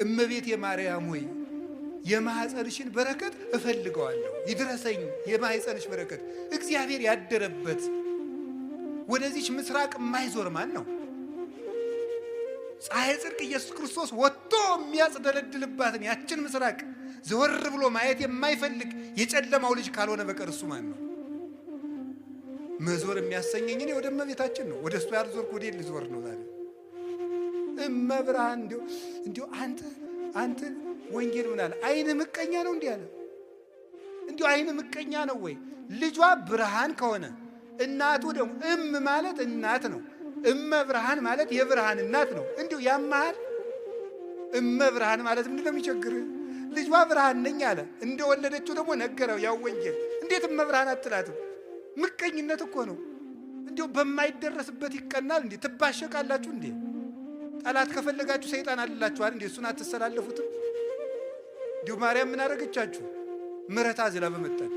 እመቤቴ ማርያም ሆይ የማህፀንሽን በረከት እፈልገዋለሁ፣ ይድረሰኝ የማህፀንሽ በረከት። እግዚአብሔር ያደረበት ወደዚች ምስራቅ የማይዞር ማን ነው? ፀሐይ ጽድቅ ኢየሱስ ክርስቶስ ወጥቶ የሚያጽደለድልባትን ያችን ምስራቅ ዘወር ብሎ ማየት የማይፈልግ የጨለማው ልጅ ካልሆነ በቀር እሱ ማን ነው? መዞር የሚያሰኘኝ እኔ ወደ እመቤታችን ነው። ወደ እሱ ያልዞርኩ ወዴት ልዞር ነው ዛሬ? እመብርሃን እንዲሁ አንተ ወንጌል ምን አለ? አይን ምቀኛ ነው እንዲህ አለ። እንዲሁ አይን ምቀኛ ነው ወይ? ልጇ ብርሃን ከሆነ እናቱ ደግሞ ማለት እናት ነው። እመብርሃን ማለት የብርሃን እናት ነው። እንዲሁ ያማሃል። እመብርሃን ማለት ምንድን ነው የሚቸግር? ልጇ ብርሃን ነኝ አለ። እንደወለደችው ደግሞ ነገረው ያው ወንጌል። እንዴት እመብርሃን አትላትም? ምቀኝነት እኮ ነው። እንዲሁ በማይደረስበት ይቀናል እንዴ? ትባሸቃላችሁ እንዴ? ጠላት ከፈለጋችሁ ሰይጣን አልላችኋል እንዴ? እሱን አትሰላለፉትም? እንዲሁ ማርያም ምን አደረገቻችሁ? ምሕረት አዝላ በመጣች